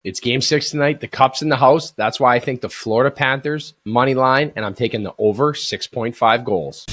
It's game 6 tonight. The Cup's in the house. That's why I think the Florida Panthers money line, and I'm taking the over 6.5 goals.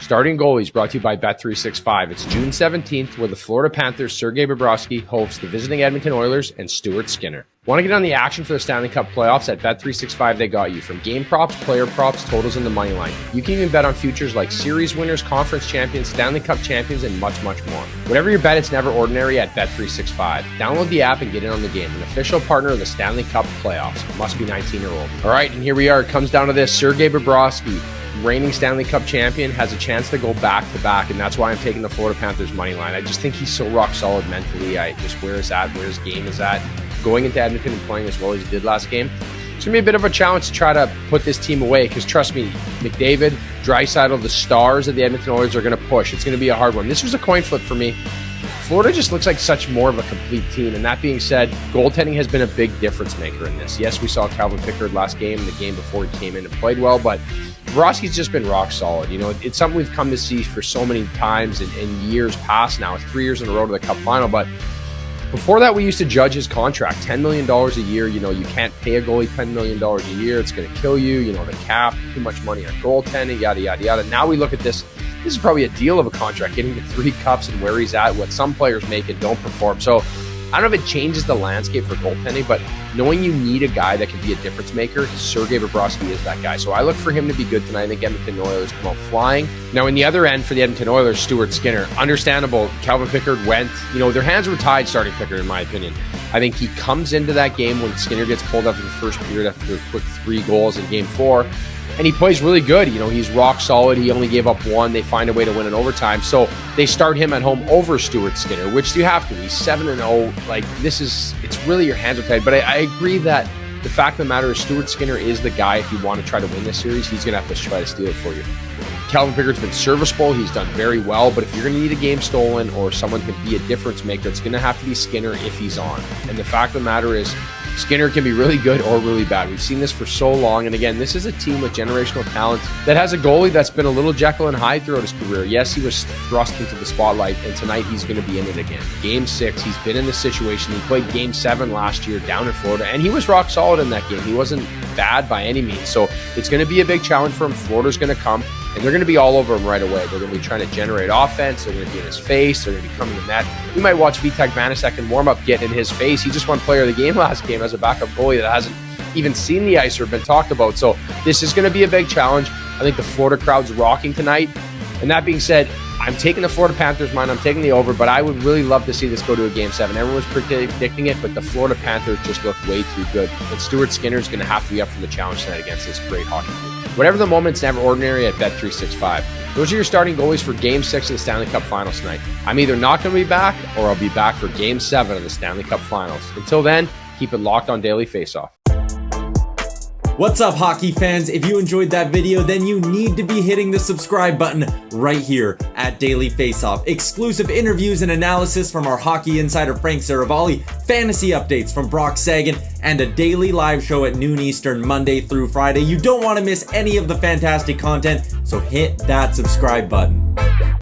Starting goalies brought to you by Bet365. It's June 17th, where the Florida Panthers' Sergei Bobrovsky hosts the visiting Edmonton Oilers and Stuart Skinner. Want to get on the action for the Stanley Cup playoffs? At Bet365, they got you. From game props, player props, totals, and the money line. You can even bet on futures like series winners, conference champions, Stanley Cup champions, and much, much more. Whatever your bet, it's never ordinary at Bet365. Download the app and get in on the game. An official partner of the Stanley Cup playoffs. Must be 19 or old. All right, and here we are. It comes down to this. Sergei Bobrovsky, reigning Stanley Cup champion, has a chance to go back-to-back, and that's why I'm taking the Florida Panthers money line. I just think he's so rock solid mentally. Where his game is at. Going into Edmonton and playing as well as he did last game, it's going to be a bit of a challenge to try to put this team away, because trust me, McDavid, Draisaitl, the stars of the Edmonton Oilers are going to push. It's going to be a hard one. This was a coin flip for me. Florida just looks like such more of a complete team, and that being said, goaltending has been a big difference maker in this. Yes, we saw Calvin Pickard last game, the game before he came in and played well, but Bobrovsky's just been rock solid. You know, it's something we've come to see for so many times in years past now. It's 3 years in a row to the Cup final, but before that, we used to judge his contract, $10 million a year. You know, you can't pay a goalie $10 million a year. It's going to kill you. You know, the cap, too much money on goaltending, yada, yada, yada. Now we look at this. This is probably a deal of a contract, getting to 3 cups and where he's at, what some players make and don't perform. So I don't know if it changes the landscape for goaltending, but knowing you need a guy that can be a difference maker, Sergei Bobrovsky is that guy. So I look for him to be good tonight. I think Edmonton Oilers come out flying. Now, in the other end for the Edmonton Oilers, Stuart Skinner. Understandable. Calvin Pickard went. You know, their hands were tied starting Pickard, in my opinion. I think he comes into that game when Skinner gets pulled after the first period after a quick 3 goals in game 4. And he plays really good. You know, he's rock solid. He only gave up 1. They find a way to win in overtime. So they start him at home over Stuart Skinner, which you have to. He's 7-0. Like, it's really your hands are tied. But I agree that the fact of the matter is Stuart Skinner is the guy. If you want to try to win this series, he's going to have to try to steal it for you. Calvin Pickard's been serviceable. He's done very well. But if you're going to need a game stolen or someone can be a difference maker, it's going to have to be Skinner if he's on. And the fact of the matter is, Skinner can be really good or really bad. We've seen this for so long. And again, this is a team with generational talent that has a goalie that's been a little Jekyll and Hyde throughout his career. Yes, he was thrust into the spotlight, and tonight he's going to be in it again. Game 6, he's been in this situation. He played Game 7 last year down in Florida, and he was rock solid in that game. He wasn't bad by any means. So it's going to be a big challenge for him. Florida's going to come, and they're going to be all over him right away. They're going to be trying to generate offense. They're going to be in his face. They're going to be coming to the net. We might watch Vitek Vanacek in warm-up get in his face. He just won player of the game last game as a backup goalie that hasn't even seen the ice or been talked about. So this is going to be a big challenge. I think the Florida crowd's rocking tonight. And that being said, I'm taking the Florida Panthers mine. I'm taking the over, but I would really love to see this go to a Game 7. Everyone's predicting it, but the Florida Panthers just look way too good. And Stuart Skinner is going to have to be up for the challenge tonight against this great hockey team. Whatever the moment, it's never ordinary at Bet365. Those are your starting goalies for Game 6 of the Stanley Cup Finals tonight. I'm either not going to be back, or I'll be back for Game 7 of the Stanley Cup Finals. Until then, keep it locked on Daily Faceoff. What's up, hockey fans? If you enjoyed that video, then you need to be hitting the subscribe button right here at Daily Faceoff. Exclusive interviews and analysis from our hockey insider Frank Saravalli, fantasy updates from Brock Sagan, and a daily live show at noon Eastern, Monday through Friday. You don't want to miss any of the fantastic content, so hit that subscribe button.